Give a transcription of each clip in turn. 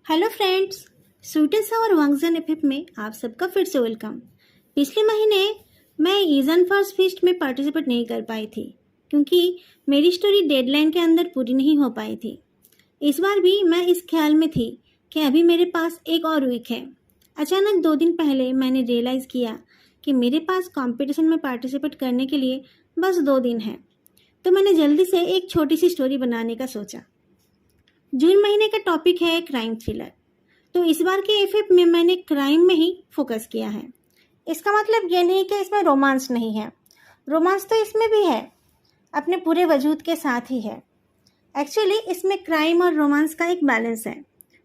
Hello friends, sweet and sour वांगजन FF में आप सबका फिर से वेलकम। पिछले महीने मैं ईजन फर्स्ट फीस्ट में पार्टिसिपेट नहीं कर पाई थी क्योंकि मेरी स्टोरी डेडलाइन के अंदर पूरी नहीं हो पाई थी। इस बार भी मैं इस ख्याल में थी कि अभी मेरे पास एक और वीक है। अचानक 2 दिन पहले मैंने रियलाइज़ किया कि मेरे पास कंपटीशन में पार्टिसिपेट करने के लिए बस 2 दिन है। तो मैंने जल्दी से एक छोटी सी स्टोरी बनाने का सोचा। जून महीने का टॉपिक है क्राइम थ्रिलर, तो इस बार के एफएफ में मैंने क्राइम में ही फोकस किया है। इसका मतलब ये नहीं कि इसमें रोमांस नहीं है, रोमांस तो इसमें भी है, अपने पूरे वजूद के साथ ही है। एक्चुअली इसमें क्राइम और रोमांस का एक बैलेंस है।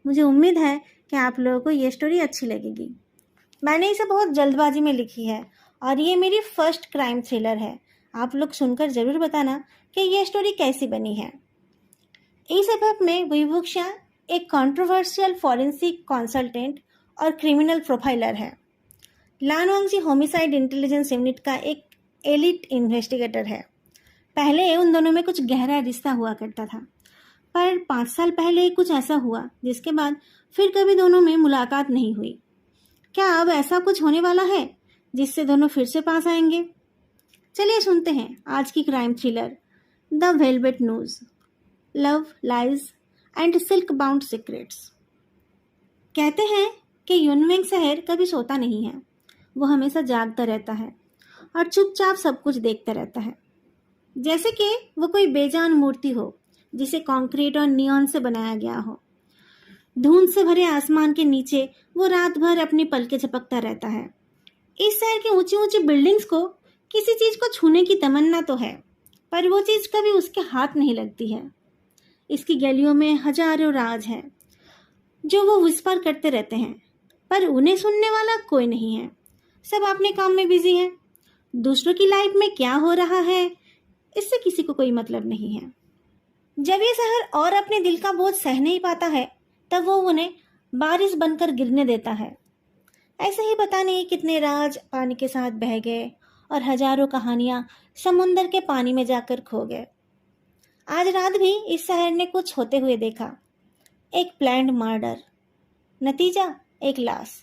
मुझे उम्मीद है कि आप लोगों को ये स्टोरी अच्छी लगेगी। मैंने इसे बहुत जल्दबाजी में लिखी है और ये मेरी फर्स्ट क्राइम थ्रिलर है। आप लोग सुनकर ज़रूर बताना कि ये स्टोरी कैसी बनी है। इस एफएफ में विभूषा एक कंट्रोवर्शियल फॉरेंसिक कंसल्टेंट और क्रिमिनल प्रोफाइलर है। लान वांगजी होमिसाइड इंटेलिजेंस यूनिट का एक एलिट इन्वेस्टिगेटर है। पहले उन दोनों में कुछ गहरा रिश्ता हुआ करता था, पर 5 साल पहले कुछ ऐसा हुआ जिसके बाद फिर कभी दोनों में मुलाकात नहीं हुई। क्या अब ऐसा कुछ होने वाला है जिससे दोनों फिर से पास आएंगे? चलिए सुनते हैं आज की crime thriller the velvet news, love, lies and silk bound secrets. कहते हैं कि यूनवेंग शहर कभी सोता नहीं है, वो हमेशा जागता रहता है और चुपचाप सब कुछ देखता रहता है, जैसे कि वो कोई बेजान मूर्ति हो जिसे कंक्रीट और नियॉन से बनाया गया हो। धुंध से भरे आसमान के नीचे वो रात भर अपनी पलकें झपकता रहता है। इस शहर की ऊंची ऊंची बिल्डिंग्स को किसी चीज को छूने की तमन्ना तो है, पर वो चीज कभी उसके हाथ नहीं लगती है। इसकी गलियों में हजारों राज हैं जो वो विस्पर करते रहते हैं, पर उन्हें सुनने वाला कोई नहीं है। सब अपने काम में बिजी हैं। दूसरों की लाइफ में क्या हो रहा है इससे किसी को कोई मतलब नहीं है। जब ये शहर और अपने दिल का बोझ सह नहीं पाता है तब वो उन्हें बारिश बनकर गिरने देता है। ऐसे ही पता नहीं कितने राज पानी के साथ बह गए और हजारों कहानियां समुंदर के पानी में जाकर खो गए। आज रात भी इस शहर ने कुछ होते हुए देखा। एक प्लान्ड मर्डर, नतीजा एक लाश।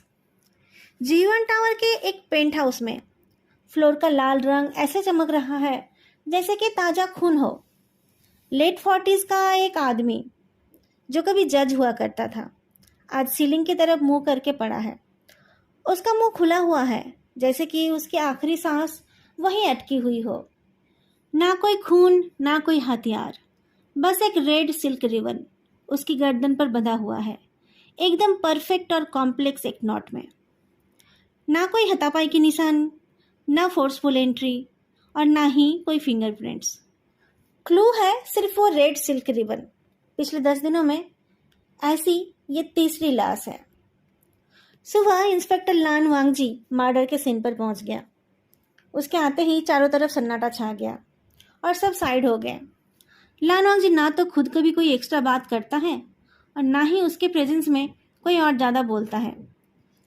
जीवन टावर के एक पेंट हाउस में फ्लोर का लाल रंग ऐसे चमक रहा है जैसे कि ताजा खून हो। लेट 40s का एक आदमी जो कभी जज हुआ करता था, आज सीलिंग की तरफ मुंह करके पड़ा है। उसका मुंह खुला हुआ है जैसे कि उसकी आखिरी सांस वहीं अटकी हुई हो। ना कोई खून, ना कोई हथियार, बस एक रेड सिल्क रिबन उसकी गर्दन पर बंधा हुआ है, एकदम परफेक्ट और कॉम्प्लेक्स एक नॉट में। ना कोई हाथापाई के निशान, ना फोर्सफुल एंट्री और ना ही कोई फिंगरप्रिंट्स। क्लू है सिर्फ वो रेड सिल्क रिबन। पिछले 10 दिनों में ऐसी ये तीसरी लाश है। सुबह इंस्पेक्टर लान वांगजी मर्डर के सीन पर पहुंच गया। उसके आते ही चारों तरफ सन्नाटा छा गया और सब साइड हो गए। लान वांगजी ना तो खुद कभी कोई एक्स्ट्रा बात करता है और ना ही उसके प्रेजेंस में कोई और ज़्यादा बोलता है।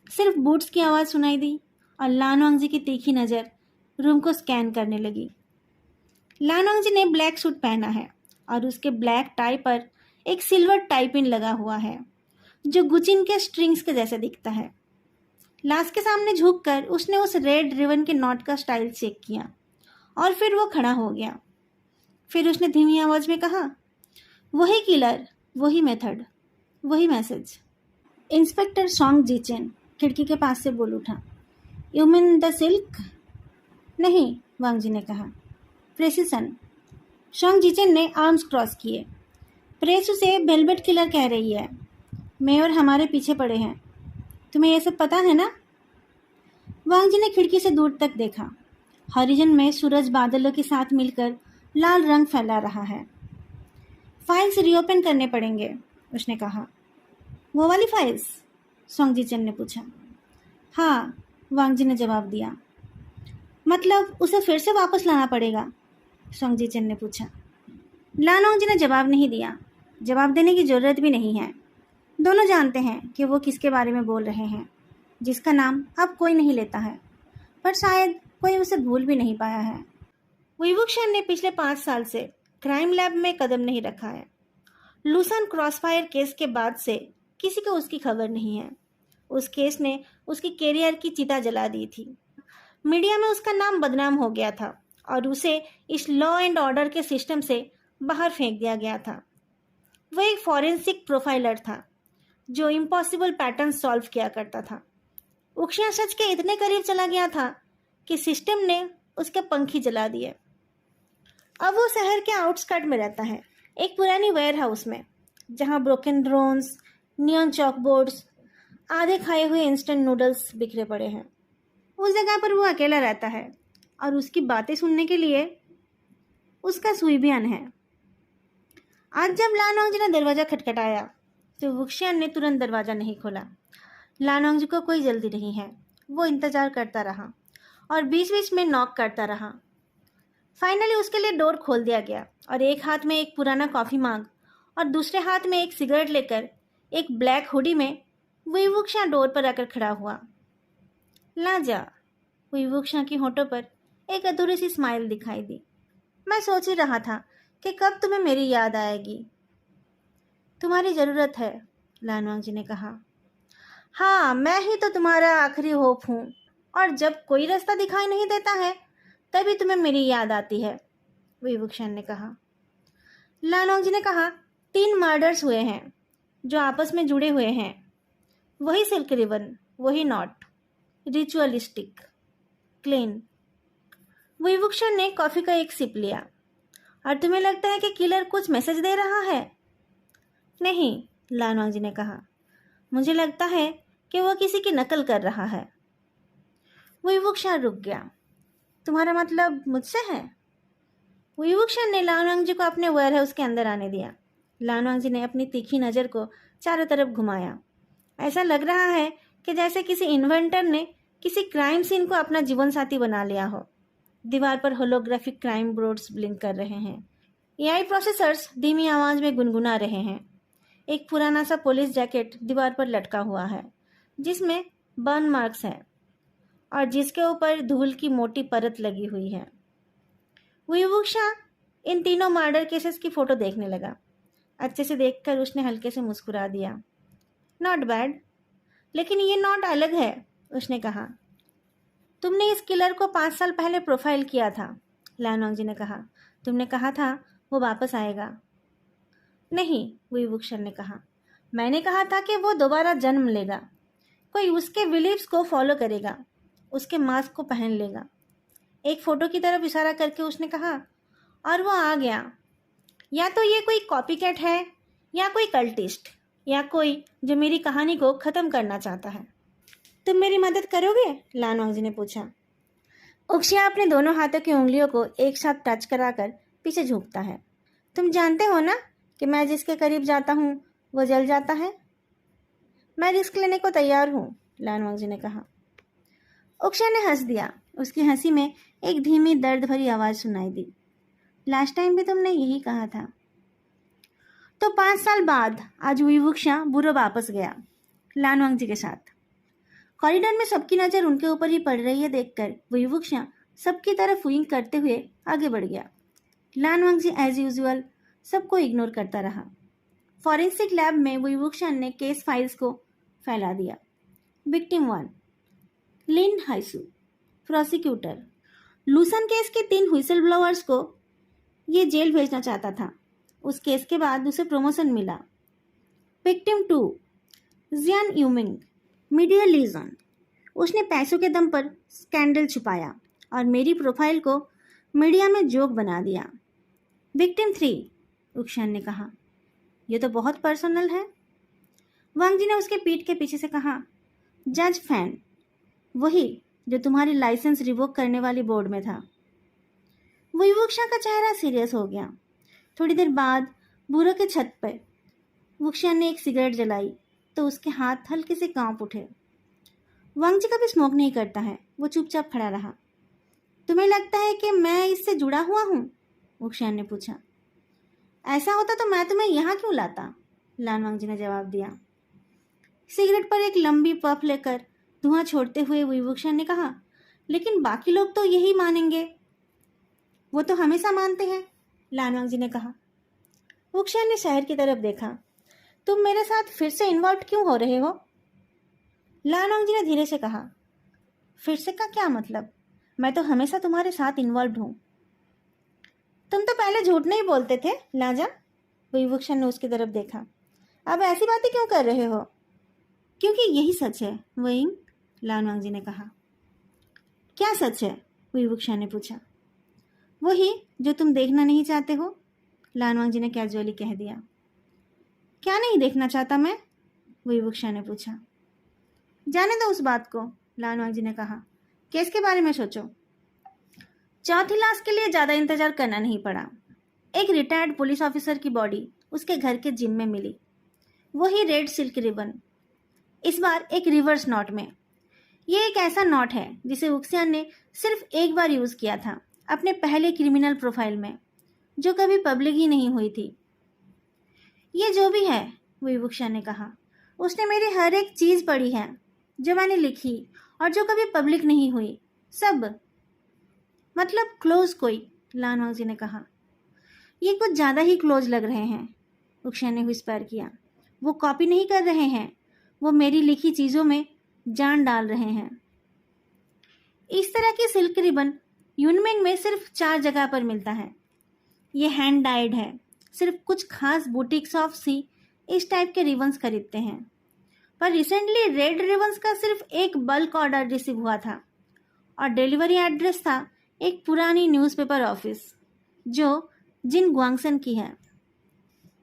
सिर्फ बूट्स की आवाज़ सुनाई दी और लान वांगजी की तीखी नज़र रूम को स्कैन करने लगी। लान वांगजी ने ब्लैक सूट पहना है और उसके ब्लैक टाई पर एक सिल्वर टाई पिन लगा हुआ है जो गुचिन के स्ट्रिंग्स के जैसे दिखता है। लाश के सामने झुककर उसने उस रेड रिबन के नॉट का स्टाइल चेक किया और फिर वो खड़ा हो गया। फिर उसने धीमी आवाज में कहा, वही किलर, वही मेथड, वही मैसेज। इंस्पेक्टर सोंग जीचेन खिड़की के पास से बोल उठा, यू मीन द सिल्क? नहीं, वांगजी ने कहा, प्रेसिशन। सोंग जीचेन ने आर्म्स क्रॉस किए। प्रेस उसे वेलवेट किलर कह रही है। मैं और हमारे पीछे पड़े हैं, तुम्हें यह सब पता है ना? वांगजी ने खिड़की से दूर तक देखा। हॉरिजन में सूरज बादलों के साथ मिलकर लाल रंग फैला रहा है। फाइल्स रीओपन करने पड़ेंगे, उसने कहा। वो वाली फाइल्स? सोंग जीचेन ने पूछा। हाँ, वांगजी ने जवाब दिया। मतलब उसे फिर से वापस लाना पड़ेगा? सोंग जीचेन ने पूछा। लान वांगजी ने जवाब नहीं दिया। जवाब देने की जरूरत भी नहीं है। दोनों जानते हैं कि वो किसके बारे में बोल रहे हैं, जिसका नाम अब कोई नहीं लेता है, पर शायद कोई उसे भूल भी नहीं पाया है। विभूषण ने पिछले 5 साल से क्राइम लैब में कदम नहीं रखा है। लूसन क्रॉसफायर केस के बाद से किसी को उसकी खबर नहीं है। उस केस ने उसके करियर की चिता जला दी थी। मीडिया में उसका नाम बदनाम हो गया था और उसे इस लॉ एंड ऑर्डर के सिस्टम से बाहर फेंक दिया गया था। वह एक फॉरेंसिक प्रोफाइलर था जो इम्पॉसिबल पैटर्न सॉल्व किया करता था। उक्षिया सच के इतने करीब चला गया था कि सिस्टम ने उसके पंख ही जला दिए। अब वो शहर के आउटस्कर्ट में रहता है, एक पुरानी वेयर हाउस में, जहाँ ब्रोकन ड्रोन्स, नियॉन चॉकबोर्ड्स, आधे खाए हुए इंस्टेंट नूडल्स बिखरे पड़े हैं। उस जगह पर वो अकेला रहता है और उसकी बातें सुनने के लिए उसका सुई भी अन है। आज जब लानोंगजी ने दरवाज़ा खटखटाया तो वुक्शियान ने तुरंत दरवाज़ा नहीं खोला। लानोंगजी को कोई जल्दी नहीं है। वो इंतज़ार करता रहा और बीच बीच में नॉक करता रहा। फाइनली उसके लिए डोर खोल दिया गया और एक हाथ में एक पुराना कॉफ़ी मग और दूसरे हाथ में एक सिगरेट लेकर एक ब्लैक हुडी में वुक्शिया डोर पर आकर खड़ा हुआ। लाजा, वुक्शिया की होठों पर एक अधूरी सी स्माइल दिखाई दी। मैं सोच ही रहा था कि कब तुम्हें मेरी याद आएगी। तुम्हारी ज़रूरत है, लानोंगजी ने कहा। हाँ, मैं ही तो तुम्हारा आखिरी होप हूँ और जब कोई रास्ता दिखाई नहीं देता है तभी तुम्हें मेरी याद आती है, वुक्शिया ने कहा। लानोंगजी ने कहा, 3 मर्डर्स हुए हैं जो आपस में जुड़े हुए हैं। वही सिल्क रिबन, वही नॉट, रिचुअलिस्टिक, क्लीन। वुक्शिया ने कॉफ़ी का एक सिप लिया। और तुम्हें लगता है कि किलर कुछ मैसेज दे रहा है? नहीं, लानोंगजी ने कहा। मुझे लगता है कि वो किसी की नकल कर रहा है। वुक्शिया रुक गया। तुम्हारा मतलब मुझसे है? वुक्शिया ने लानोंगजी को अपने वेयरहाउस के अंदर आने दिया। लानोंगजी ने अपनी तीखी नज़र को चारों तरफ घुमाया। ऐसा लग रहा है कि जैसे किसी इन्वेंटर ने किसी क्राइम सीन को अपना जीवन साथी बना लिया हो। दीवार पर होलोग्राफिक क्राइम बोर्ड्स ब्लिंक कर रहे हैं। एआई प्रोसेसर्स धीमी आवाज़ में गुनगुना रहे हैं। एक पुराना सा पुलिस जैकेट दीवार पर लटका हुआ है जिसमें बर्न मार्क्स हैं और जिसके ऊपर धूल की मोटी परत लगी हुई है। वुक्शिया इन तीनों मर्डर केसेस की फ़ोटो देखने लगा। अच्छे से देखकर उसने हल्के से मुस्कुरा दिया। नॉट बैड, लेकिन ये नॉट अलग है, उसने कहा। तुमने इस किलर को 5 साल पहले प्रोफाइल किया था, लानोंगजी ने कहा। तुमने कहा था वो वापस आएगा। नहीं, वुक्शिया ने कहा। मैंने कहा था कि वो दोबारा जन्म लेगा। कोई उसके बिलीव्स को फॉलो करेगा, उसके मास्क को पहन लेगा। एक फ़ोटो की तरफ इशारा करके उसने कहा, और वो आ गया। या तो ये कोई कॉपीकैट है या कोई कल्टिस्ट या कोई जो मेरी कहानी को ख़त्म करना चाहता है। तुम मेरी मदद करोगे? लानोंगजी ने पूछा। उक्षिया अपने दोनों हाथों की उंगलियों को एक साथ टच कराकर पीछे झुकता है। तुम जानते हो ना कि मैं जिसके करीब जाता हूँ वो जल जाता है। मैं रिस्क लेने को तैयार हूँ, लानोंगजी ने कहा। उक्षिया ने हंस दिया। उसकी हंसी में एक धीमी दर्द भरी आवाज़ सुनाई दी। लास्ट टाइम भी तुमने यही कहा था। तो 5 साल बाद आज वुक्शिया बुरो वापस गया, लानोंगजी के साथ। कॉरिडोर में सबकी नज़र उनके ऊपर ही पड़ रही है देखकर वुक्शिया सबकी तरफ विंक करते हुए आगे बढ़ गया। लानोंगजी एज यूजुअल सबको इग्नोर करता रहा। फॉरेंसिक लैब में वुक्शिया ने केस फाइल्स को फैला दिया। विक्टिम 1, लिन हाइसू, प्रोसिक्यूटर। लूसन केस के 3 व्हिसल ब्लोअर्स को ये जेल भेजना चाहता था। उस केस के बाद उसे प्रमोशन मिला। विक्टिम 2, जियान यूमिंग, मीडिया लीजन। उसने पैसों के दम पर स्कैंडल छुपाया और मेरी प्रोफाइल को मीडिया में जोक बना दिया। विक्टिम 3, वुक्शिया ने कहा। यह तो बहुत पर्सनल है। वांगजी ने उसके पीठ के पीछे से कहा, जज फैन, वही जो तुम्हारी लाइसेंस रिवोक करने वाली बोर्ड में था। वुक्शिया का चेहरा सीरियस हो गया। थोड़ी देर बाद बुरो के छत पर वुक्शिया ने एक सिगरेट जलाई तो उसके हाथ हल्के से कांप उठे। वांगजी कभी स्मोक नहीं करता है। वो चुपचाप खड़ा रहा। तुम्हें लगता है कि मैं इससे जुड़ा हुआ हूँ? वुक्शिया ने पूछा। ऐसा होता तो मैं तुम्हें यहाँ क्यों लाता? लानोंगजी ने जवाब दिया। सिगरेट पर एक लंबी पफ लेकर धुआं छोड़ते हुए वुक्शिया ने कहा, लेकिन बाकी लोग तो यही मानेंगे। वो तो हमेशा मानते हैं, लानोंगजी ने कहा। वुक्शिया ने शहर की तरफ देखा। तुम मेरे साथ फिर से इन्वॉल्व क्यों हो रहे हो? लानोंग जी ने धीरे से कहा। फिर से का क्या मतलब? मैं तो हमेशा तुम्हारे साथ इन्वॉल्व हूँ। तुम तो पहले झूठ नहीं बोलते थे लाजा। विभूषण ने उसकी तरफ देखा। अब ऐसी बातें क्यों कर रहे हो? क्योंकि यही सच है वही, लानवांग जी ने कहा। क्या सच है? विभूषण ने पूछा। वही जो तुम देखना नहीं चाहते हो, लानवांग जी ने कैजुअली कह दिया। क्या नहीं देखना चाहता मैं? विभूषण ने पूछा। जाने दो उस बात को, लानवांग जी ने कहा। केस के बारे में सोचो। चौथी लाश के लिए ज्यादा इंतजार करना नहीं पड़ा। एक रिटायर्ड पुलिस ऑफिसर की बॉडी उसके घर के जिम में मिली। वही रेड सिल्क रिबन, इस बार एक रिवर्स नॉट में। यह एक ऐसा नॉट है जिसे उक्सियान ने सिर्फ एक बार यूज किया था अपने पहले क्रिमिनल प्रोफाइल में, जो कभी पब्लिक ही नहीं हुई थी। ये जो भी है, विभूषण ने कहा, उसने मेरी हर एक चीज पढ़ी है जो मैंने लिखी और जो कभी पब्लिक नहीं हुई। सब मतलब क्लोज कोई, लानवांग जी ने कहा। ये कुछ ज्यादा ही क्लोज लग रहे हैं, उक्सियान ने विस्पर किया। वो कॉपी नहीं कर रहे हैं, वो मेरी लिखी चीजों में जान डाल रहे हैं। इस तरह की सिल्क रिबन यूनमेंग में सिर्फ 4 जगह पर मिलता है। ये हैंड डाइड है। सिर्फ कुछ खास बुटीक्स ऑफ सी इस टाइप के रिबन्स खरीदते हैं। पर रिसेंटली रेड रिबन्स का सिर्फ एक बल्क ऑर्डर रिसीव हुआ था और डिलीवरी एड्रेस था एक पुरानी न्यूज़पेपर ऑफिस जो जिन ग्वांगसन की है।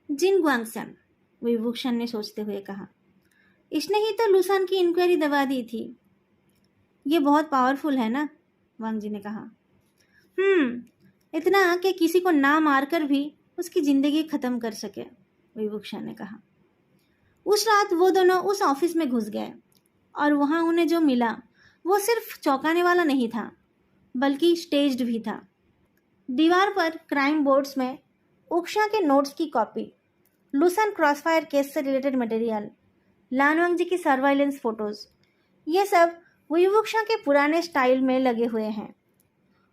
जिन ग्वांगसन, विभूषण ने सोचते हुए कहा। इसने ही तो लुसान की इंक्वायरी दबा दी थी। ये बहुत पावरफुल है ना, वांग जी ने कहा। इतना कि किसी को ना मारकर भी उसकी जिंदगी खत्म कर सके, विभूषण ने कहा। उस रात वो दोनों उस ऑफिस में घुस गए और वहां उन्हें जो मिला वो सिर्फ चौंकाने वाला नहीं था, बल्कि स्टेज्ड भी था। दीवार पर क्राइम बोर्ड्स में उक्शा के नोट्स की कॉपी, लुसान क्रॉसफायर केस से रिलेटेड मटेरियल, लानवांग जी की सर्वाइलेंस फोटोज, ये सब विवुक्षा के पुराने स्टाइल में लगे हुए हैं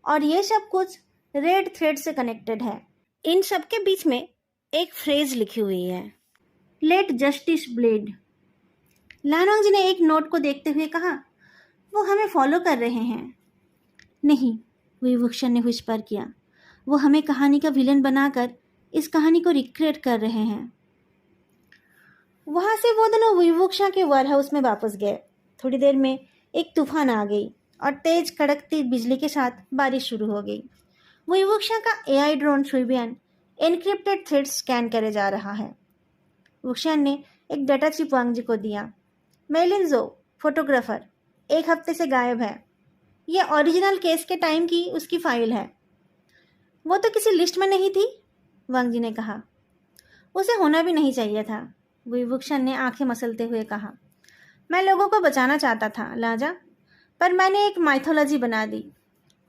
और ये सब कुछ रेड थ्रेड से कनेक्टेड है। इन सब के बीच में एक फ्रेज लिखी हुई है, लेट जस्टिस ब्लीड। लानवांग जी ने एक नोट को देखते हुए कहा, वो हमें फॉलो कर रहे हैं। नहीं, विभूषण ने विस्पर किया, वो हमें कहानी का विलन बनाकर इस कहानी को रिक्रिएट कर रहे हैं। वहां से वो दोनों विवुक्षा के वेयरहाउस में वापस गए। थोड़ी देर में एक तूफान आ गई और तेज कड़कती बिजली के साथ बारिश शुरू हो गई। विवुक्षा का एआई ड्रोन शुइबियन एनक्रिप्टेड थ्रेड्स स्कैन करे जा रहा है। वुक्शियान ने एक डाटा चिप वांग जी को दिया। मेलिनजो, फोटोग्राफर, 1 हफ्ते से गायब है। यह ओरिजिनल केस के टाइम की उसकी फाइल है। वो तो किसी लिस्ट में नहीं थी, वांग जी ने कहा। उसे होना भी नहीं चाहिए था, विभूषण ने आंखें मसलते हुए कहा। मैं लोगों को बचाना चाहता था लाजा, पर मैंने एक माइथोलॉजी बना दी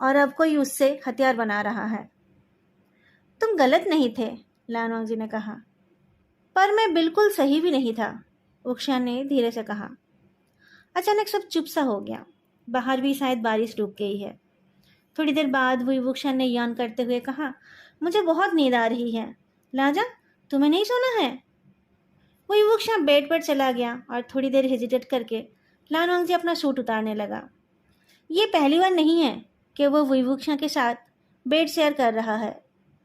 और अब कोई उससे हथियार बना रहा है। तुम गलत नहीं थे, लानवांग जी ने कहा। पर मैं बिल्कुल सही भी नहीं था, उक्शियान ने धीरे से कहा। अचानक सब चुप सा हो गया। बाहर भी शायद बारिश रुक गई है। थोड़ी देर बाद विभूषण ने यान करते हुए कहा, मुझे बहुत नींद आ रही है। लाजा, तुम्हें नहीं सोना है? विभूषण बेड पर चला गया और थोड़ी देर हेजिटेट करके लानवांग जी अपना सूट उतारने लगा। ये पहली बार नहीं है कि वो विभूषण के साथ बेड शेयर कर रहा है।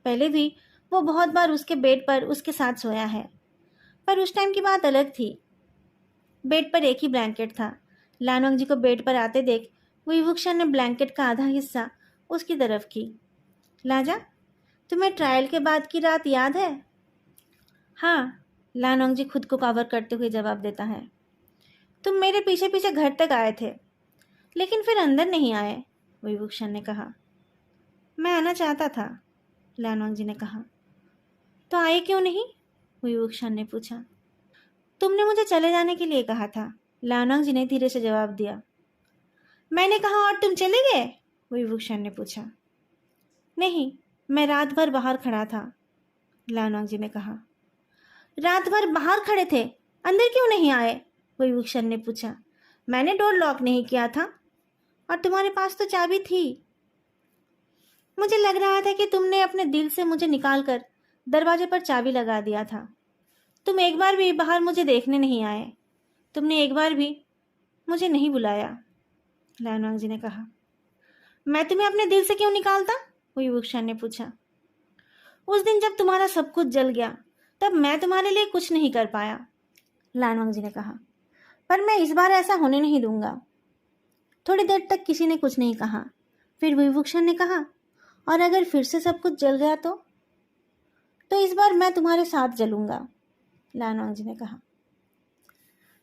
पहले भी वो बहुत बार उसके बेड पर उसके साथ सोया है, पर उस टाइम की बात अलग थी। बेड पर एक ही ब्लैंकेट था। लानवांग जी को बेड पर आते देख विभूषण ने ब्लैंकेट का आधा हिस्सा उसकी तरफ की। लाजा, तुम्हें ट्रायल के बाद की रात याद है? हाँ, लानवांग जी खुद को कवर करते हुए जवाब देता है। तुम मेरे पीछे पीछे घर तक आए थे, लेकिन फिर अंदर नहीं आए, विभूषण ने कहा। मैं आना चाहता था, लानवांग जी ने कहा। तो आए क्यों नहीं? विभूषण ने पूछा। तुमने मुझे चले जाने के लिए कहा था, लानवांग जी ने धीरे से जवाब दिया। मैंने कहा और तुम चले गए? विभूषण ने पूछा। नहीं, मैं रात भर बाहर खड़ा था, लानवांग जी ने कहा। रात भर बाहर खड़े थे, अंदर क्यों नहीं आए? विभूषण ने पूछा। मैंने डोर लॉक नहीं किया था और तुम्हारे पास तो चाबी थी। मुझे लग रहा था कि तुमने अपने दिल से मुझे निकालकर दरवाजे पर चाबी लगा दिया था। तुम एक बार भी बाहर मुझे देखने नहीं आए, तुमने एक बार भी मुझे नहीं बुलाया, लानवांग जी ने कहा। मैं तुम्हें अपने दिल से क्यों निकालता, हुई वुक्शान ने पूछा। उस दिन जब तुम्हारा सब कुछ जल गया तब मैं तुम्हारे लिए कुछ नहीं कर पाया, लानवांग जी ने कहा। पर मैं इस बार ऐसा होने नहीं दूंगा। थोड़ी देर तक किसी ने कुछ नहीं कहा। फिर वुक्शान ने कहा, और अगर फिर से सब कुछ जल गया तो इस बार मैं तुम्हारे साथ जलूंगा, लानवांग जी ने कहा।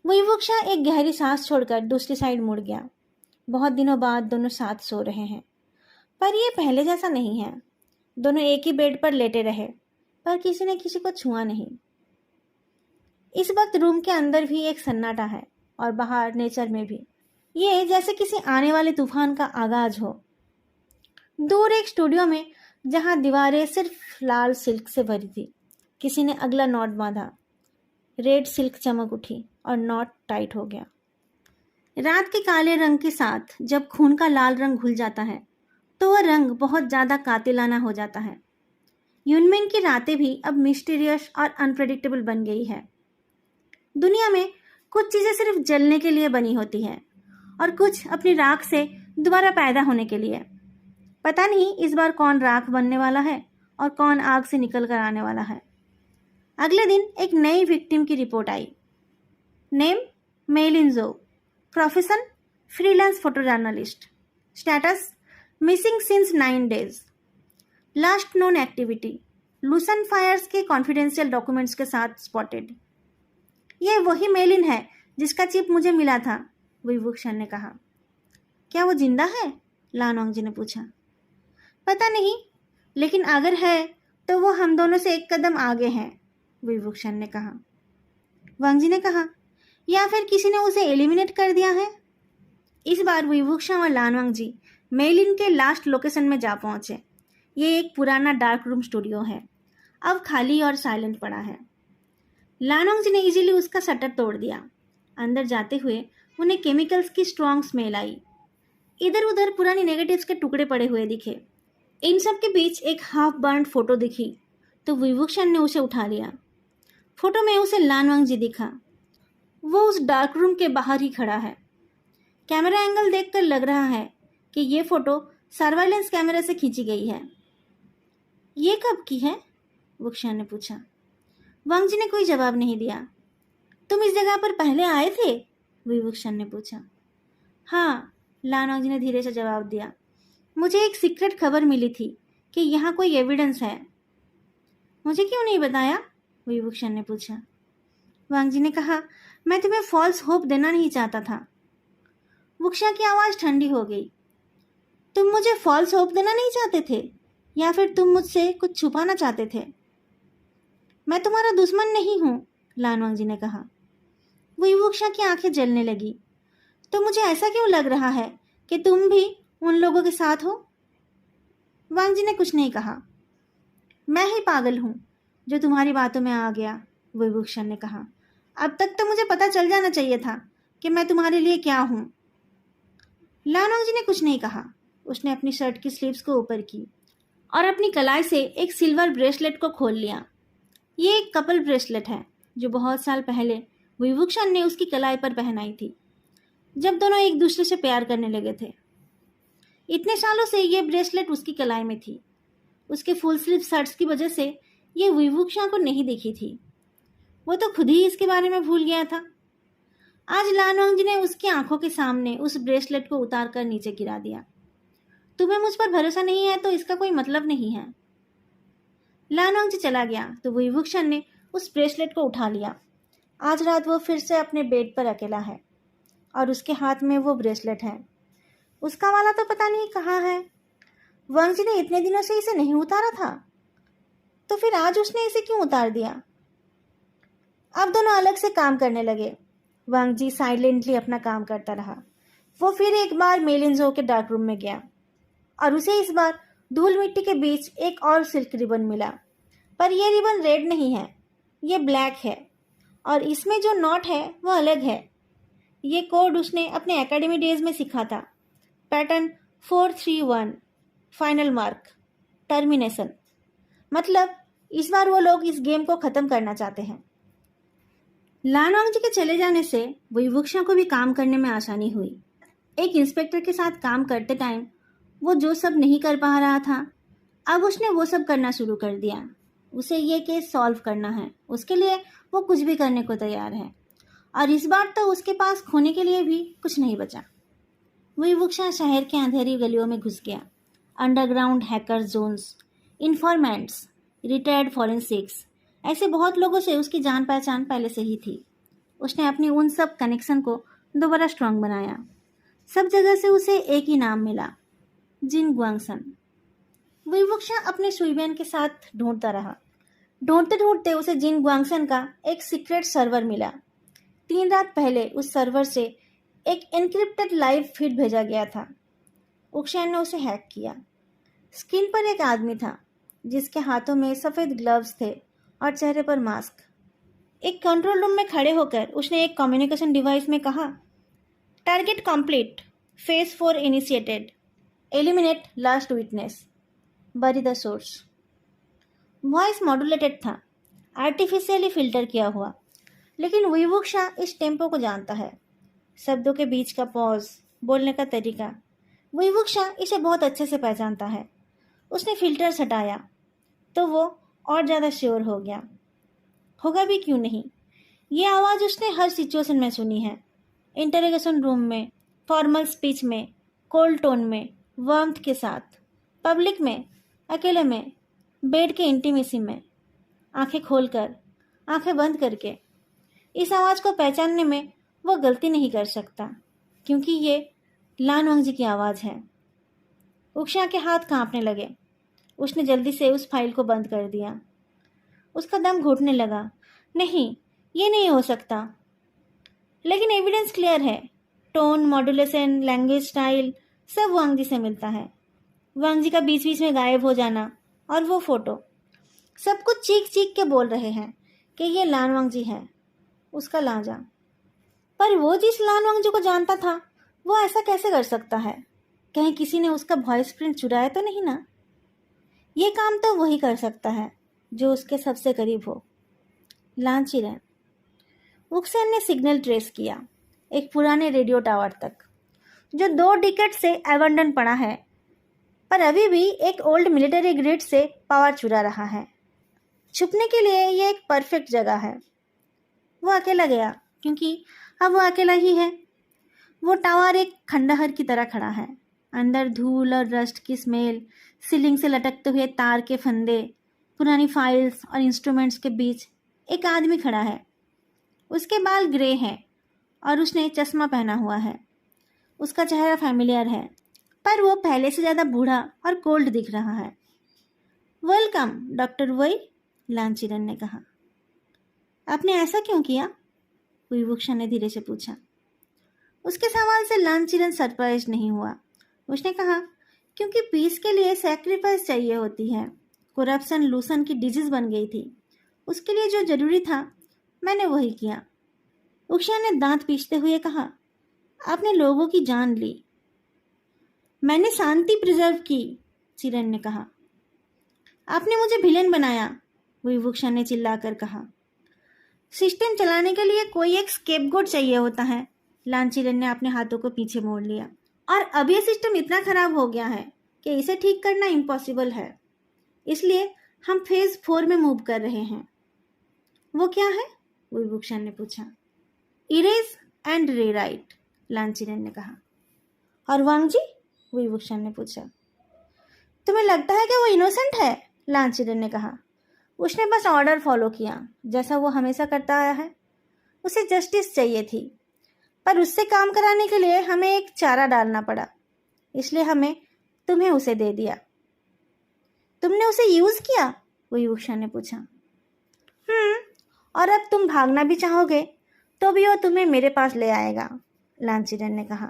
वुक्शा एक गहरी सांस छोड़कर दूसरी साइड मुड़ गया। बहुत दिनों बाद दोनों साथ सो रहे हैं, पर यह पहले जैसा नहीं है। दोनों एक ही बेड पर लेटे रहे, पर किसी ने किसी को छुआ नहीं। इस वक्त रूम के अंदर भी एक सन्नाटा है और बाहर नेचर में भी। ये जैसे किसी आने वाले तूफान का आगाज हो। दूर एक स्टूडियो में जहां दीवारें सिर्फ लाल सिल्क से भरी थी, किसी ने अगला नॉट बांधा। रेड सिल्क चमक उठी और नॉट टाइट हो गया। रात के काले रंग के साथ जब खून का लाल रंग घुल जाता है तो वह रंग बहुत ज्यादा कातिलाना हो जाता है। यूनमिंग की रातें भी अब मिस्टीरियस और अनप्रेडिक्टेबल बन गई है। दुनिया में कुछ चीजें सिर्फ जलने के लिए बनी होती है और कुछ अपनी राख से दोबारा पैदा होने के लिए। पता नहीं इस बार कौन राख बनने वाला है और कौन आग से निकल कर आने वाला है। अगले दिन एक नई विक्टिम की रिपोर्ट आई। नेम मेलिन ज़ो, profession freelance photo journalist, status missing since 9 days, last known activity Luzon fires के कॉन्फिडेंशियल डॉक्यूमेंट्स के साथ स्पॉटेड। यह वही मेलिन है जिसका चिप मुझे मिला था, वुक्शान ने कहा। क्या वो जिंदा है, लानवांग जी ने पूछा। पता नहीं, लेकिन अगर है तो वो हम दोनों से एक कदम आगे है, वुक्शान ने कहा। वांग जी ने कहा, या फिर किसी ने उसे एलिमिनेट कर दिया है। इस बार वुक्शान और लानवांग जी मेलिन के लास्ट लोकेशन में जा पहुंचे। ये एक पुराना डार्क रूम स्टूडियो है, अब खाली और साइलेंट पड़ा है। लानवांग जी ने इजीली उसका शटर तोड़ दिया। अंदर जाते हुए उन्हें केमिकल्स की स्ट्रॉन्ग स्मेल आई। इधर उधर पुरानी नेगेटिव्स के टुकड़े पड़े हुए दिखे। इन सब के बीच एक हाफ बर्न्ड फोटो दिखी तो वुक्शान ने उसे उठा लिया। फोटो में उसे लानवांग जी दिखा। वो उस डार्क रूम के बाहर ही खड़ा है। कैमरा एंगल देखकर लग रहा है कि ये फोटो सर्वाइलेंस कैमरा से खींची गई है। ये कब की है, वुक्शान ने पूछा। वांग जी ने कोई जवाब नहीं दिया। तुम इस जगह पर पहले आए थे, वुक्शान ने पूछा। हाँ, लानवांग जी ने धीरे से जवाब दिया। मुझे एक सीक्रेट खबर मिली थी कि यहाँ कोई एविडेंस है। मुझे क्यों नहीं बताया, वुक्शान ने पूछा। वांग जी ने कहा, मैं तुम्हें फॉल्स होप देना नहीं चाहता था। वुक्शा की आवाज़ ठंडी हो गई। तुम मुझे फॉल्स होप देना नहीं चाहते थे या फिर तुम मुझसे कुछ छुपाना चाहते थे? मैं तुम्हारा दुश्मन नहीं हूँ, लानवांग जी ने कहा। वुक्शा की आंखें जलने लगी। तो मुझे ऐसा क्यों लग रहा है कि तुम भी उन लोगों के साथ हो? वांग जी ने कुछ नहीं कहा। मैं ही पागल हूँ जो तुम्हारी बातों में आ गया, वुक्शा ने कहा। अब तक तो मुझे पता चल जाना चाहिए था कि मैं तुम्हारे लिए क्या हूँ। लानवांग जी ने कुछ नहीं कहा। उसने अपनी शर्ट की स्लीव्स को ऊपर की और अपनी कलाई से एक सिल्वर ब्रेसलेट को खोल लिया। ये एक कपल ब्रेसलेट है जो बहुत साल पहले वुक्शान ने उसकी कलाई पर पहनाई थी, जब दोनों एक दूसरे से प्यार करने लगे थे। इतने सालों से ये ब्रेसलेट उसकी कलाई में थी। उसके फुल स्लीव शर्ट्स की वजह से ये वुक्शा को नहीं दिखी थी। वो तो खुद ही इसके बारे में भूल गया था। आज लानवांग जी ने उसकी आंखों के सामने उस ब्रेसलेट को उतार कर नीचे गिरा दिया। तुम्हें मुझ पर भरोसा नहीं है तो इसका कोई मतलब नहीं है। लानवांग जी चला गया तो वुक्शा ने उस ब्रेसलेट को उठा लिया। आज रात वो फिर से अपने बेड पर अकेला है और उसके हाथ में वो ब्रेसलेट है। उसका वाला तो पता नहीं कहाँ है। वांग जी ने इतने दिनों से इसे नहीं उतारा था, तो फिर आज उसने इसे क्यों उतार दिया? अब दोनों अलग से काम करने लगे। वांग जी साइलेंटली अपना काम करता रहा। वो फिर एक बार मेलिन ज़ो के डार्क रूम में गया और उसे इस बार धूल मिट्टी के बीच एक और सिल्क रिबन मिला। पर यह रिबन रेड नहीं है, ये ब्लैक है और इसमें जो नॉट है वो अलग है। ये कोड उसने अपने एकेडमी डेज में सीखा था। Pattern 431, final mark, termination. मतलब इस बार वो लोग इस गेम को ख़त्म करना चाहते हैं। लानवांग जी के चले जाने से बुईवुक्शा को भी काम करने में आसानी हुई। एक इंस्पेक्टर के साथ काम करते टाइम वो जो सब नहीं कर पा रहा था, अब उसने वो सब करना शुरू कर दिया। उसे ये केस सॉल्व करना है, उसके लिए वो कुछ भी करने को तैयार है। और इस बार तो उसके पास खोने के लिए भी कुछ नहीं बचा। बुईवुक्शा शहर के अंधेरी गलियों में घुस गया। Underground hacker zones, informants, retired forensics, ऐसे बहुत लोगों से उसकी जान पहचान पहले से ही थी। उसने अपनी उन सब कनेक्शन को दोबारा स्ट्रांग बनाया। सब जगह से उसे एक ही नाम मिला, जिन गुआंगसन। बुईवुक्शा अपने सुइबेन के साथ ढूंढता रहा। ढूंढते ढूंढते उसे जिन गुआंगसन का एक सीक्रेट सर्वर मिला। 3 रात पहले उस सर्वर से एक एन्क्रिप्टेड लाइव फीड भेजा गया था। उक्शैन ने उसे हैक किया। स्क्रीन पर एक आदमी था जिसके हाथों में सफ़ेद ग्लव्स थे और चेहरे पर मास्क। एक कंट्रोल रूम में खड़े होकर उसने एक कम्युनिकेशन डिवाइस में कहा, target complete, phase 4 initiated, eliminate last witness, बरी द सोर्स। वॉइस मॉड्यूलेटेड था, आर्टिफिशियली फिल्टर किया हुआ, लेकिन बुईवुक्शा इस टेम्पो को जानता है। शब्दों के बीच का पॉज, बोलने का तरीका, बुईवुक्शा इसे बहुत अच्छे से पहचानता है। उसने फिल्टर्स हटाया तो वो और ज़्यादा श्योर हो गया। होगा भी क्यों नहीं, ये आवाज़ उसने हर सिचुएशन में सुनी है। इंटरोगेशन रूम में, फॉर्मल स्पीच में, कोल्ड टोन में, वार्मथ के साथ, पब्लिक में, अकेले में, बेड के इंटीमेसी में, आंखें खोलकर, आंखें बंद करके। इस आवाज़ को पहचानने में वो गलती नहीं कर सकता, क्योंकि ये लानवांग जी की आवाज़ है। उक्शा के हाथ कांपने लगे। उसने जल्दी से उस फाइल को बंद कर दिया। उसका दम घुटने लगा। नहीं, ये नहीं हो सकता। लेकिन एविडेंस क्लियर है। टोन, मॉड्यूलेशन, लैंग्वेज स्टाइल सब वांग जी से मिलता है। वांग जी का बीच बीच में गायब हो जाना और वो फोटो, सब कुछ चीख चीख के बोल रहे हैं कि ये लानवांग जी है, उसका लांजा। पर वो जिस लानवांग जी को जानता था, वो ऐसा कैसे कर सकता है? कहीं किसी ने उसका वॉइस प्रिंट चुराया तो नहीं ना? ये काम तो वही कर सकता है जो उसके सबसे करीब हो, लांचीरेन। उक्सेन ने सिग्नल ट्रेस किया एक पुराने रेडियो टावर तक, जो 2 डिकेड से एबंडन पड़ा है, पर अभी भी एक ओल्ड मिलिट्री ग्रिड से पावर चुरा रहा है। छुपने के लिए ये एक परफेक्ट जगह है। वो अकेला गया, क्योंकि अब वो अकेला ही है। वो टावर एक खंडहर की तरह खड़ा है। अंदर धूल और रस्ट की स्मेल, सीलिंग से लटकते हुए तार के फंदे, पुरानी फाइल्स और इंस्ट्रूमेंट्स के बीच एक आदमी खड़ा है। उसके बाल ग्रे हैं और उसने चश्मा पहना हुआ है। उसका चेहरा फैमिलियर है, पर वो पहले से ज़्यादा बूढ़ा और कोल्ड दिख रहा है। वेलकम डॉक्टर वई, लांचीरन ने कहा। आपने ऐसा क्यों किया? बुईवुक्शा ने धीरे से पूछा। उसके सवाल से लांचीरन सरप्राइज नहीं हुआ। उसने कहा, क्योंकि पीस के लिए सैक्रिफाइस चाहिए होती है। करप्शन लूसन की डिजीज बन गई थी। उसके लिए जो जरूरी था, मैंने वही किया। उक्शा ने दांत पीसते हुए कहा, आपने लोगों की जान ली, मैंने शांति प्रिजर्व की, चिरन ने कहा। आपने मुझे विलेन बनाया, बुईवुक्शा ने चिल्लाकर कहा। सिस्टम चलाने के लिए कोई एक स्केपगोट चाहिए होता है। लांचीरन ने अपने हाथों को पीछे मोड़ लिया। और अब यह सिस्टम इतना खराब हो गया है कि इसे ठीक करना इम्पॉसिबल है। इसलिए हम फेज 4 में मूव कर रहे हैं। वो क्या है? बुईवुक्शा ने पूछा। इरेज एंड रीराइट, लांचीरन ने कहा। और वांग जी? बुईवुक्शा ने पूछा। तुम्हें लगता है कि वो इनोसेंट है? लांचीरन ने कहा। उसने बस ऑर्डर फॉलो किया, जैसा वो हमेशा करता आया है। उसे जस्टिस चाहिए थी, पर उससे काम कराने के लिए हमें एक चारा डालना पड़ा, इसलिए हमें तुम्हें उसे दे दिया। तुमने उसे यूज किया? बुईवुक्शा ने पूछा। और अब तुम भागना भी चाहोगे तो भी वो तुम्हें मेरे पास ले आएगा, लांचीरन ने कहा।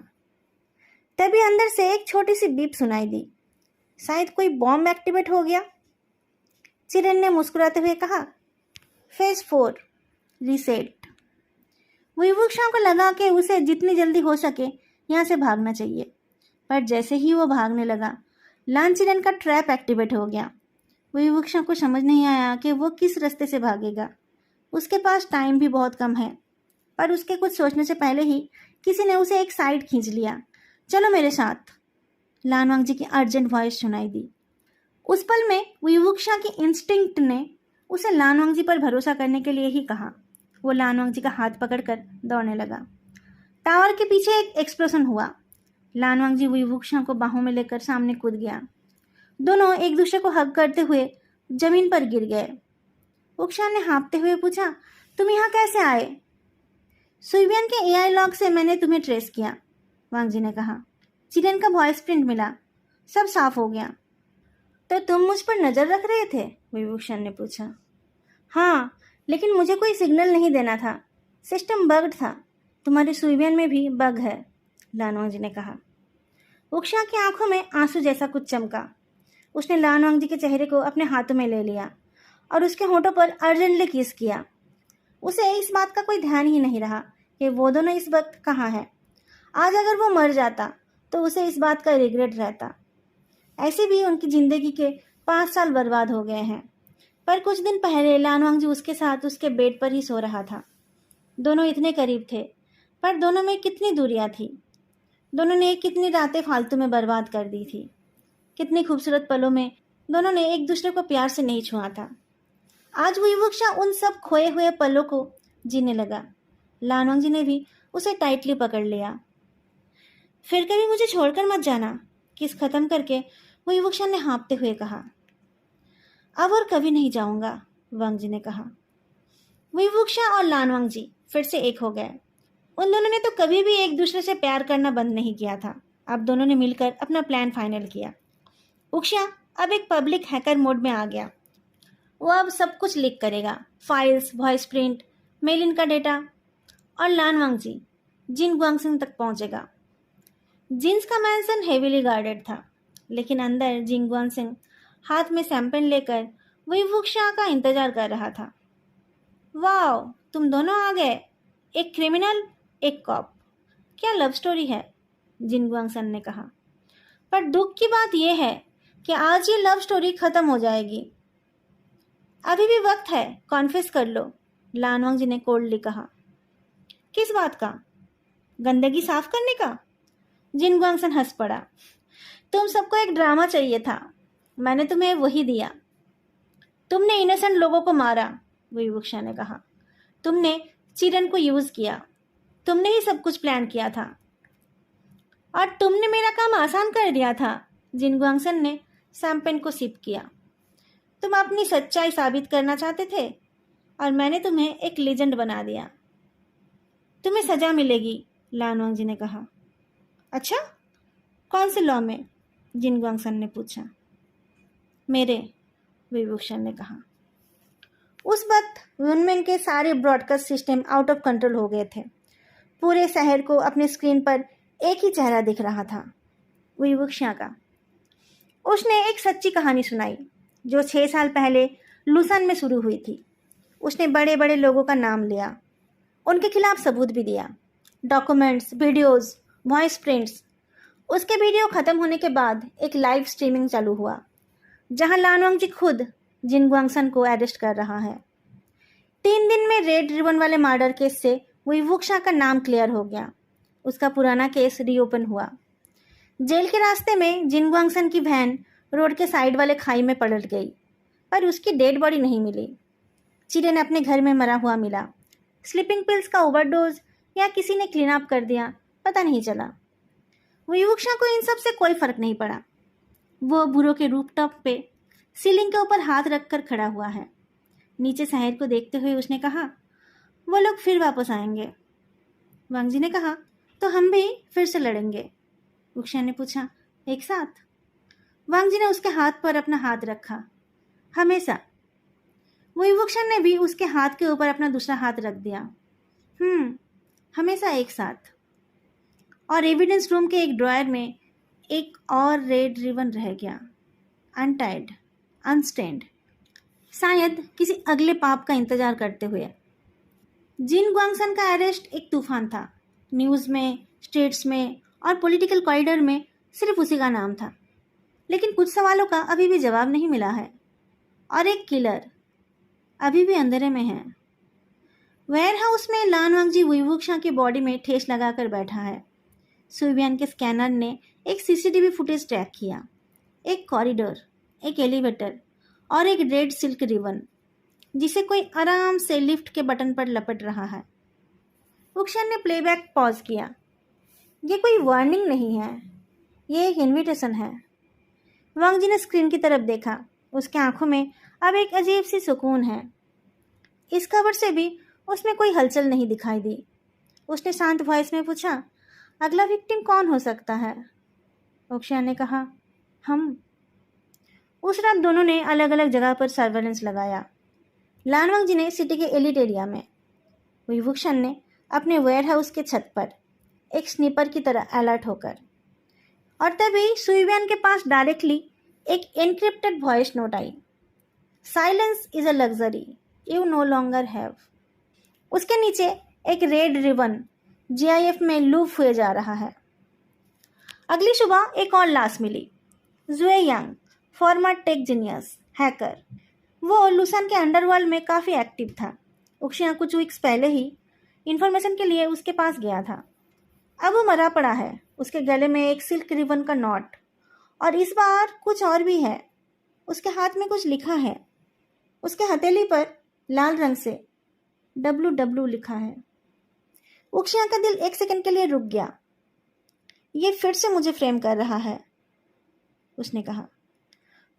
तभी अंदर से एक छोटी सी बीप सुनाई दी। शायद कोई बॉम्ब एक्टिवेट हो गया। चिरन ने मुस्कुराते हुए कहा, फेज 4 रीसेट। बुईवुक्शा को लगा कि उसे जितनी जल्दी हो सके यहाँ से भागना चाहिए, पर जैसे ही वो भागने लगा, लांचीरन का ट्रैप एक्टिवेट हो गया। बुईवुक्शा को समझ नहीं आया कि वो किस रास्ते से भागेगा। उसके पास टाइम भी बहुत कम है। पर उसके कुछ सोचने से पहले ही किसी ने उसे एक साइड खींच लिया। चलो मेरे साथ, लानवांग जी की अर्जेंट वॉइस सुनाई दी। उस पल में विवुक्षा की इंस्टिंक्ट ने उसे लानवांग जी पर भरोसा करने के लिए ही कहा। वो लानवांग जी का हाथ पकड़कर दौड़ने लगा। टावर के पीछे एक एक्सप्लोजन हुआ। लानवांग जी विवुक्षा को बाहों में लेकर सामने कूद गया। दोनों एक दूसरे को हग करते हुए जमीन पर गिर गए। वुक्शा ने हाँफते हुए पूछा, तुम यहाँ कैसे आए? सुइबियन के एआई लॉग से मैंने तुम्हें ट्रेस किया, वांग जी ने कहा। चिरेन का वॉइस प्रिंट मिला, सब साफ हो गया। तो तुम मुझ पर नजर रख रहे थे? विभूषण ने पूछा। हाँ, लेकिन मुझे कोई सिग्नल नहीं देना था। सिस्टम बग्ड था। तुम्हारे सुइबियन में भी बग है, लानवांग जी ने कहा। वुक्शा की आंखों में आंसू जैसा कुछ चमका। उसने लानवांग जी के चेहरे को अपने हाथों में ले लिया और उसके होठों पर अर्जेंटली किस किया। उसे इस बात का कोई ध्यान ही नहीं रहा कि वो दोनों इस वक्त कहाँ हैं। आज अगर वो मर जाता तो उसे इस बात का रिग्रेट रहता। ऐसे भी उनकी जिंदगी के 5 साल बर्बाद हो गए हैं। पर कुछ दिन पहले लानवांग जी उसके साथ उसके बेड पर ही सो रहा था। दोनों इतने करीब थे, पर दोनों में कितनी दूरियां थी। दोनों ने कितनी रातें फालतू में बर्बाद कर दी थी। कितनी खूबसूरत पलों में दोनों ने एक दूसरे को प्यार से नहीं छुआ था। आज विवुक्षा उन सब खोए हुए पलों को जीने लगा। लानवांग जी ने भी उसे टाइटली पकड़ लिया। फिर कभी मुझे छोड़कर मत जाना, किस खत्म करके विवुक्षा ने हाँफते हुए कहा। अब और कभी नहीं जाऊंगा, वांग जी ने कहा। विवुक्षा और लानवांग जी फिर से एक हो गए। उन दोनों ने तो कभी भी एक दूसरे से प्यार करना बंद नहीं किया था। अब दोनों ने मिलकर अपना प्लान फाइनल किया। वुक्शा अब एक पब्लिक हैकर मोड में आ गया। वो अब सब कुछ लीक करेगा, फाइल्स, वॉइस प्रिंट, मेलिन का डेटा। और लानवांग जी जिन गुआंगसिंग तक पहुंचेगा। जिन्स का मैंसन हेवीली गार्डेड था, लेकिन अंदर जिन गुआंगसिंग हाथ में सैंपल लेकर विवुक्षा का इंतजार कर रहा था। वाओ, तुम दोनों आ गए, एक क्रिमिनल, एक कॉप। क्या लव स्टोरी है, जिन गुआंगसन ने कहा। पर दुख की बात यह है कि आज ये लव स्टोरी खत्म हो जाएगी। अभी भी वक्त है, कॉन्फेस कर लो, लानवांग जी ने कोल्डली कहा। किस बात का? गंदगी साफ करने का? जिन गुआंगसन हंस पड़ा। तुम सबको एक ड्रामा चाहिए था, मैंने तुम्हें वही दिया। तुमने इनोसेंट लोगों को मारा, विवुक्षा ने कहा। तुमने चिरन को यूज किया। तुमने ही सब कुछ प्लान किया था और तुमने मेरा काम आसान कर दिया था। जिन गुआंगसन ने शैंपेन को सिप किया। तुम अपनी सच्चाई साबित करना चाहते थे और मैंने तुम्हें एक लेजेंड बना दिया। तुम्हें सजा मिलेगी, लानवांग जी ने कहा। अच्छा, कौन से लॉ में? जिन गुआंगसन ने पूछा। मेरे, विभूषण ने कहा। उस वक्त वुनमेन के सारे broadcast system out of control हो गए थे। पूरे शहर को अपने स्क्रीन पर एक ही चेहरा दिख रहा था, विवुक्षा का। उसने एक सच्ची कहानी सुनाई जो 6 साल पहले लुसन में शुरू हुई थी। उसने बड़े बड़े लोगों का नाम लिया, उनके खिलाफ सबूत भी दिया, डॉक्यूमेंट्स, वीडियोस, वॉइस प्रिंट्स। उसके वीडियो खत्म होने के बाद एक लाइव स्ट्रीमिंग चालू हुआ जहां लानवांग जी खुद जिन गुआंगसन को अरेस्ट कर रहा है। 3 दिन में रेड रिबन वाले मर्डर केस से विवुक्षा का नाम क्लियर हो गया। उसका पुराना केस रीओपन हुआ। जेल के रास्ते में जिन गुआंगसन की वैन रोड के साइड वाले खाई में पलट गई, पर उसकी डेड बॉडी नहीं मिली। चिरेन अपने घर में मरा हुआ मिला। स्लीपिंग पिल्स का ओवरडोज या किसी ने क्लीन अप कर दिया, पता नहीं चला। विवुक्षा को इन सब से कोई फर्क नहीं पड़ा। वो बुरो के रूफटॉप पे सीलिंग के ऊपर हाथ रखकर खड़ा हुआ है। नीचे शहर को देखते हुए उसने कहा, वो लोग फिर वापस आएंगे। वांग जी ने कहा, तो हम भी फिर से लड़ेंगे? वुक्शा ने पूछा, एक साथ? वांग जी ने उसके हाथ पर अपना हाथ रखा। हमेशा। वुक्शा ने भी उसके हाथ के ऊपर अपना दूसरा हाथ रख दिया। हमेशा एक साथ। और एविडेंस रूम के एक ड्रॉयर में एक और रेड रिबन रह गया, अनटाइड, अनस्टेन्ड, शायद किसी अगले पाप का इंतजार करते हुए। जिन गुआंगसन का अरेस्ट एक तूफान था। न्यूज़ में, स्टेट्स में और पॉलिटिकल कॉरिडोर में सिर्फ उसी का नाम था। लेकिन कुछ सवालों का अभी भी जवाब नहीं मिला है। और एक किलर अभी भी अंधेरे में है। वेयर हाउस में लान वांगजी वुईवुक्शा की बॉडी में ठेस लगाकर बैठा है। सुइबियान के स्कैनर ने एक सीसीटीवी फुटेज ट्रैक किया। एक कॉरिडोर, एक एलिवेटर और एक रेड सिल्क रिबन जिसे कोई आराम से लिफ्ट के बटन पर लपट रहा है। वुक्शन ने प्लेबैक पॉज किया। ये कोई वार्निंग नहीं है, ये एक इनविटेशन है। वांगजी ने स्क्रीन की तरफ देखा। उसके आंखों में अब एक अजीब सी सुकून है। इस खबर से भी उसमें कोई हलचल नहीं दिखाई दी। उसने शांत वॉइस में पूछा, अगला विक्टिम कौन हो सकता है? वुक्शन ने कहा, हम। उस रात दोनों ने अलग अलग जगह पर सर्वेलेंस लगाया। लान वांगजी ने सिटी के एलिट एरिया में, वुईवुक्शन ने अपने वेयरहाउस के छत पर, एक स्नीपर की तरह अलर्ट होकर। और तभी सुइबियान के पास डायरेक्टली एक encrypted voice note I. Silence is a luxury you know longer have. उसके नीचे एक रेड रिबन जीआईएफ में लूप हुए जा रहा है। अगली सुबह एक और लाश मिली। जुए यांग, फॉर्मर टेक जीनियस हैकर। वो लुसान के अंडरवर्ल्ड में काफ़ी एक्टिव था। उक्शिया कुछ वीक्स पहले ही इन्फॉर्मेशन के लिए उसके पास गया था। अब वो मरा पड़ा है। उसके गले में एक सिल्क रिबन का नॉट, और इस बार कुछ और भी है। उसके हाथ में कुछ लिखा है। उसके हथेली पर लाल रंग से WW लिखा है। उक्शिया का दिल एक सेकंड के लिए रुक गया। ये फिर से मुझे फ्रेम कर रहा है, उसने कहा।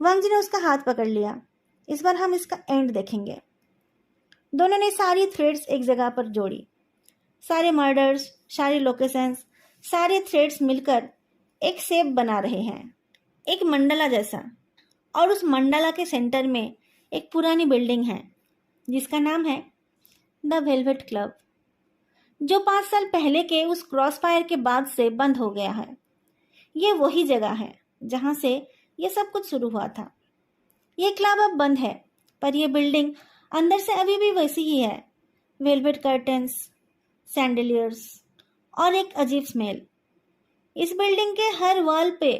वांगजी ने उसका हाथ पकड़ लिया। इस बार हम इसका एंड देखेंगे। दोनों ने सारी थ्रेड्स एक जगह पर जोड़ी। सारे मर्डर्स, सारी लोकेशंस, सारे थ्रेड्स मिलकर एक शेप बना रहे हैं, एक मंडला जैसा। और उस मंडला के सेंटर में एक पुरानी बिल्डिंग है जिसका नाम है द वेलवेट क्लब, जो 5 साल पहले के उस क्रॉस फायर के बाद से बंद हो गया है। ये वही जगह है जहाँ से ये सब कुछ शुरू हुआ था। ये क्लब अब बंद है, पर यह बिल्डिंग अंदर से अभी भी वैसी ही है। वेलवेट कर्टन्स, सैंडलियर्स और एक अजीब स्मेल। इस बिल्डिंग के हर वॉल पे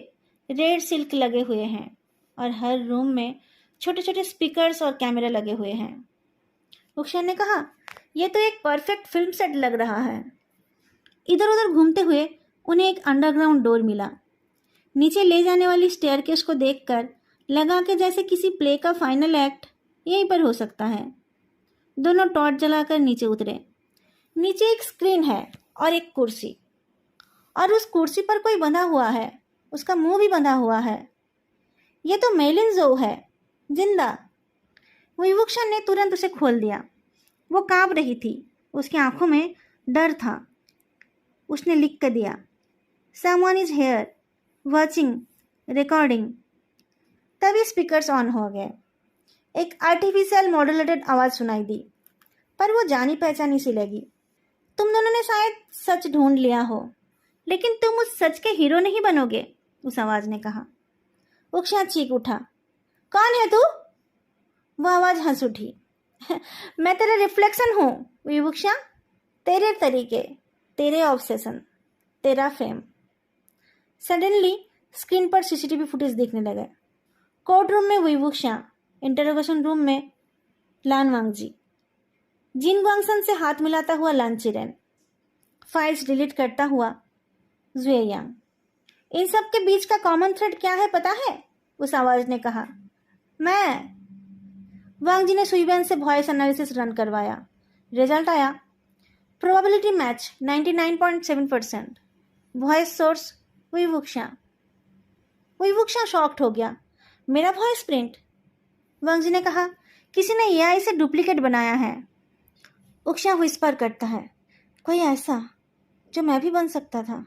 रेड सिल्क लगे हुए हैं और हर रूम में छोटे छोटे स्पीकर्स और कैमरे लगे हुए हैं। उक्शन ने कहा, यह तो एक परफेक्ट फिल्म सेट लग रहा है। इधर उधर घूमते हुए उन्हें एक अंडरग्राउंड डोर मिला। नीचे ले जाने वाली स्टेयरकेस को देखकर लगा कि जैसे किसी प्ले का फाइनल एक्ट यहीं पर हो सकता है। दोनों टॉर्च जलाकर नीचे उतरे। नीचे एक स्क्रीन है और एक कुर्सी, और उस कुर्सी पर कोई बंधा हुआ है। उसका मुंह भी बंधा हुआ है। ये तो मेलिन ज़ोउ है, जिंदा। वुईवुक्शन ने तुरंत उसे खोल दिया। वो कांप रही थी। उसकी आंखों में डर था। उसने लिख कर दिया, someone is here watching recording. तभी स्पीकर्स ऑन हो गए। एक आर्टिफिशियल मॉड्यूलेटेड आवाज़ सुनाई दी, पर वो जानी पहचानी सी लगी। तुम दोनों ने शायद सच ढूंढ लिया हो, लेकिन तुम उस सच के हीरो नहीं बनोगे, उस आवाज़ ने कहा। उक्शिया चीख उठा, कौन है तू? वो आवाज़ हंस उठी। मैं तेरा रिफ्लेक्शन हूँ वुईवुक्शा, तेरे तरीके, तेरे ऑब्सेशन, तेरा फेम। सडनली स्क्रीन पर सीसीटीवी फुटेज देखने लगे। कोर्ट रूम में वुईवुक्शा, इंटरोगेशन रूम में लान वांगजी, जिन ग्वांगसन से हाथ मिलाता हुआ लान चिरेन, फाइल्स डिलीट करता हुआ जुए यांग। इन सब के बीच का कॉमन थ्रेड क्या है पता है? उस आवाज ने कहा। मैं। वांगजी ने सुइबियान से वॉइस एनालिसिस रन करवाया। रिजल्ट आया, प्रोबेबिलिटी मैच 99.7%। वॉइस सोर्स वुईवुक्शा। वुईवुक्शा शॉक्ड हो गया। मेरा वॉइस प्रिंट? वांगजी ने कहा, किसी ने एआई से डुप्लीकेट बनाया है। उक्शा विस्पर करता है, कोई ऐसा जो मैं भी बन सकता था।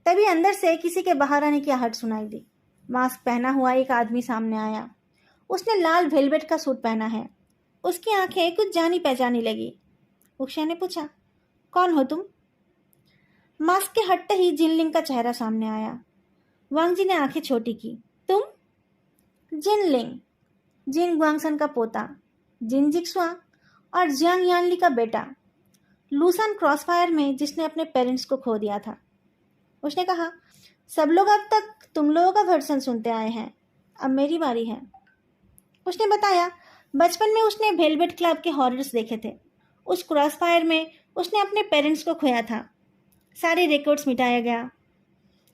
तभी अंदर से किसी के बाहर आने की आहट सुनाई दी। मास्क पहना हुआ एक आदमी सामने आया। उसने लाल वेलवेट का सूट पहना है। उसकी आंखें कुछ जानी पहचानी लगी। उक्शा ने पूछा, कौन हो तुम? मास्क के हटते ही जिनलिंग का चेहरा सामने आया। वांगजी ने आंखें छोटी की। तुम? जिनलिंग, जिन ग्वांगसन का पोता, जिन जिक्सुआ और जियांग यानली का बेटा, लूसान क्रॉसफायर में जिसने अपने पेरेंट्स को खो दिया था। उसने कहा, सब लोग अब तक तुम लोगों का वर्जन सुनते आए हैं, अब मेरी बारी है। उसने बताया, बचपन में उसने वेलवेट क्लब के हॉरर्स देखे थे उस क्रॉस फायर में उसने अपने पेरेंट्स को खोया था। सारे रिकॉर्ड्स मिटाया गया,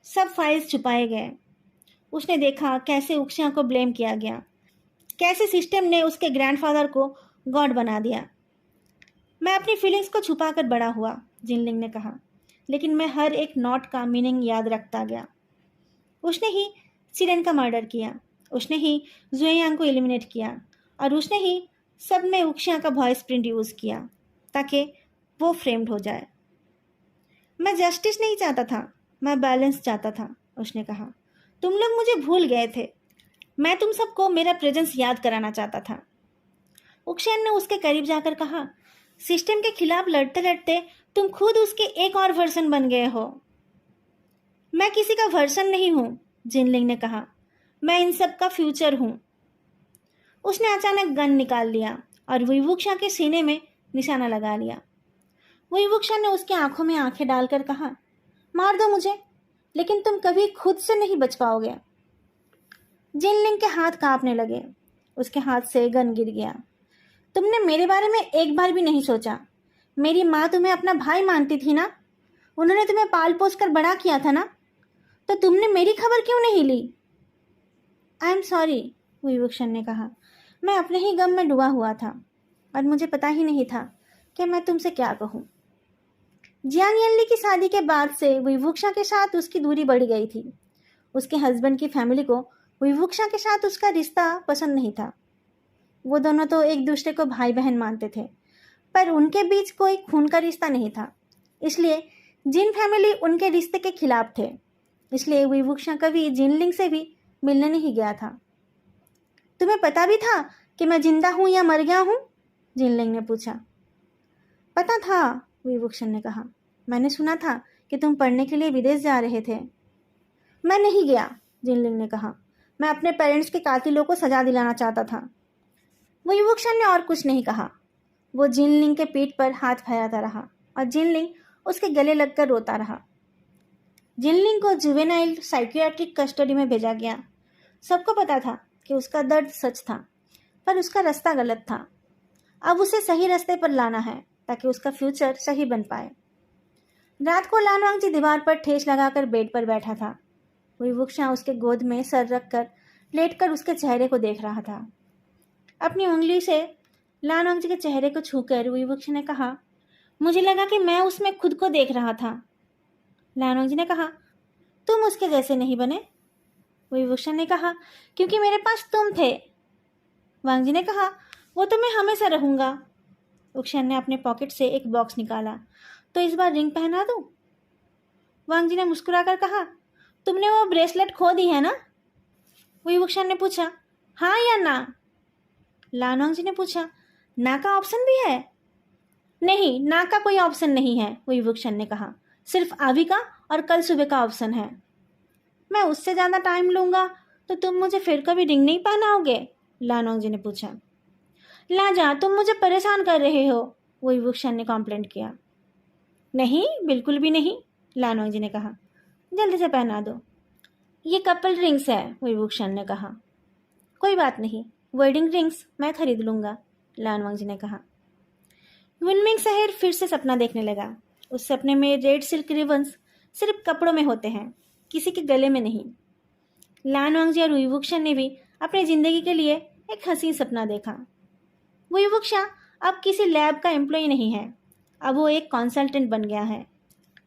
सब फाइल्स छुपाए गए। उसने देखा कैसे उक्शिया को ब्लेम किया गया, कैसे सिस्टम ने उसके ग्रैंडफादर को गॉड बना दिया। मैं अपनी फीलिंग्स को छुपाकर बड़ा हुआ, जिनलिंग ने कहा, लेकिन मैं हर एक नोट का मीनिंग याद रखता गया। उसने ही सिरेन का मर्डर किया, उसने ही जुएयांग को एलिमिनेट किया, और उसने ही सब में उक्शिया का वॉइस प्रिंट यूज़ किया ताकि वो फ्रेम्ड हो जाए। मैं जस्टिस नहीं चाहता था, मैं बैलेंस चाहता था, उसने कहा। तुम लोग मुझे भूल गए थे, मैं तुम सबको मेरा प्रेजेंस याद कराना चाहता था। उक्शियन ने उसके करीब जाकर कहा, सिस्टम के खिलाफ लड़ते लड़ते तुम खुद उसके एक और वर्जन बन गए हो। मैं किसी का वर्जन नहीं हूं, जिनलिंग ने कहा, मैं इन सब का फ्यूचर हूं। उसने अचानक गन निकाल लिया और वुईवुक्शा के सीने में निशाना लगा लिया। वुईवुक्शा ने उसकी आंखों में आंखें डालकर कहा, मार दो मुझे, लेकिन तुम कभी खुद से नहीं बच पाओगे। जिनलिंग के हाथ कांपने लगे, उसके हाथ से गन गिर गया। तुमने मेरे बारे में एक बार भी नहीं सोचा। मेरी माँ तुम्हें अपना भाई मानती थी ना, उन्होंने तुम्हें पाल पोस कर बड़ा किया था ना, तो तुमने मेरी खबर क्यों नहीं ली? आई एम सॉरी, वुईवुक्शन ने कहा, मैं अपने ही गम में डूबा हुआ था और मुझे पता ही नहीं था कि मैं तुमसे क्या कहूँ। जियांग येनली की शादी के बाद से वुईवुक्शा के साथ उसकी दूरी बढ़ गई थी। उसके हस्बैंड की फैमिली को वुईवुक्शा के साथ उसका रिश्ता पसंद नहीं था। वो दोनों तो एक दूसरे को भाई बहन मानते थे, पर उनके बीच कोई खून का रिश्ता नहीं था। इसलिए जिन फैमिली उनके रिश्ते के खिलाफ थे, इसलिए वुईवुक्शा कभी जिनलिंग से भी मिलने नहीं गया था। तुम्हें पता भी था कि मैं जिंदा हूं या मर गया हूं? जिनलिंग ने पूछा। पता था, वुईवुक्शन ने कहा, मैंने सुना था कि तुम पढ़ने के लिए विदेश जा रहे थे। मैं नहीं गया, जिनलिंग ने कहा, मैं अपने पेरेंट्स के कातिलों को सजा दिलाना चाहता था। वुईवुक्शन ने और कुछ नहीं कहा। वो जिनलिंग के पीठ पर हाथ फैलाता रहा और जिनलिंग उसके गले लगकर रोता रहा। जिनलिंग को जुवेनाइल साइकियाट्रिक कस्टडी में भेजा गया। सबको पता था कि उसका दर्द सच था, पर उसका रास्ता गलत था। अब उसे सही रास्ते पर लाना है ताकि उसका फ्यूचर सही बन पाए। रात को लानवांग जी दीवार पर ठेस लगाकर बेड पर बैठा था। वुईवुक्शा उसके गोद में सर रखकर लेटकर उसके चेहरे को देख रहा था। अपनी उंगली से लानवांग जी के चेहरे को छूकर वुईवुक्शा ने कहा, मुझे लगा कि मैं उसमें खुद को देख रहा था। लानवांग जी ने कहा, तुम उसके जैसे नहीं बने। वुईवुक्शा ने कहा, क्योंकि मेरे पास तुम थे। वांग जी ने कहा, वो तो मैं हमेशा रहूंगा। उक्शन ने अपने पॉकेट से एक बॉक्स निकाला, तो इस बार रिंग पहना दूं? वांग जी ने मुस्कुराकर कहा, तुमने वो ब्रेसलेट खो दी है ना? वुईवुक्शन ने पूछा, हाँ या ना? लानवांग जी ने पूछा, ना का ऑप्शन भी है? नहीं, ना का कोई ऑप्शन नहीं है, वुईवुक्शन ने कहा, सिर्फ अभी का और कल सुबह का ऑप्शन है। मैं उससे ज़्यादा टाइम लूंगा तो तुम मुझे फिर कभी रिंग नहीं पहनाओगे? लानवांग जी ने पूछा। लाजा, तुम मुझे परेशान कर रहे हो, वुईवुक्शन ने कॉम्प्लेंट किया। नहीं, बिल्कुल भी नहीं, लानवांग जी ने कहा, जल्दी से पहना दो। ये कपल रिंग्स है, वुईवुक्शन ने कहा। कोई बात नहीं, वेडिंग रिंग्स मैं खरीद लूंगा, लानवांग जी ने कहा। विनमिंग शहर फिर से सपना देखने लगा। उस सपने में रेड सिल्क रिबन्स सिर्फ कपड़ों में होते हैं, किसी के गले में नहीं। लानवांग जी और वुईवुक्शन ने भी अपनी जिंदगी के लिए एक हसीन सपना देखा। वुईवुक्शा अब किसी लैब का एम्प्लॉय नहीं है, अब वो एक कंसल्टेंट बन गया है।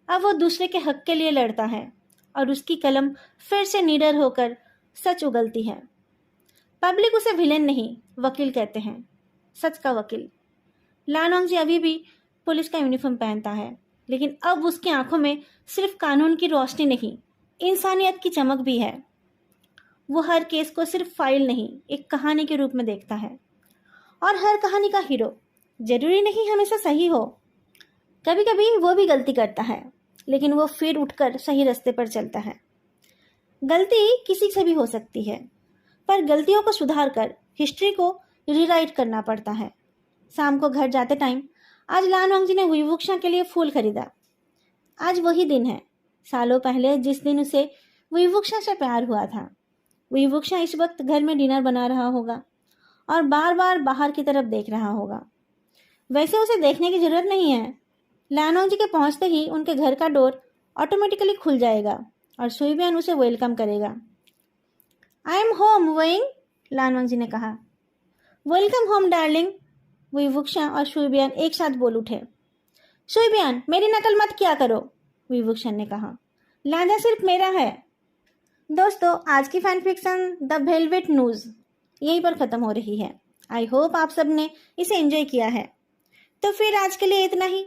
अब वो दूसरे के हक के लिए लड़ता है और उसकी कलम फिर से निडर होकर सच उगलती है। पब्लिक उसे विलेन नहीं, वकील कहते हैं, सच का वकील। लानवांग जी अभी भी पुलिस का यूनिफॉर्म पहनता है, लेकिन अब उसकी आंखों में सिर्फ कानून की रोशनी नहीं, इंसानियत की चमक भी है। वो हर केस को सिर्फ फाइल नहीं, एक कहानी के रूप में देखता है। और हर कहानी का हीरो जरूरी नहीं हमेशा सही हो। कभी कभी वो भी गलती करता है, लेकिन वो फिर उठकर सही रास्ते पर चलता है। गलती किसी से भी हो सकती है, पर गलतियों को सुधार कर हिस्ट्री को रीराइट करना पड़ता है। शाम को घर जाते टाइम आज लानवांग जी ने वुईवुक्शा के लिए फूल खरीदा। आज वही दिन है, सालों पहले जिस दिन उसे वुईवुक्शा से प्यार हुआ था। वुईवुक्शा इस वक्त घर में डिनर बना रहा होगा और बार बार बाहर की तरफ देख रहा होगा। वैसे उसे देखने की जरूरत नहीं है। लानोंग जी के पहुंचते ही उनके घर का डोर ऑटोमेटिकली खुल जाएगा और सुइबियान उसे वेलकम करेगा। आई एम होम वेइंग, लानोंग जी ने कहा। वेलकम होम डार्लिंग, विवुक्षा और सुइबियान एक साथ बोल उठे। सुइबियान, मेरी नकल मत किया करो, विवुक्षन ने कहा। लहजा सिर्फ मेरा है। दोस्तों, आज की fan fiction the velvet news यहीं पर ख़त्म हो रही है। आई होप आप सब ने इसे एंजॉय किया है। तो फिर आज के लिए इतना ही।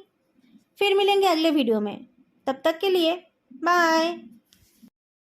फिर मिलेंगे अगले वीडियो में। तब तक के लिए बाय।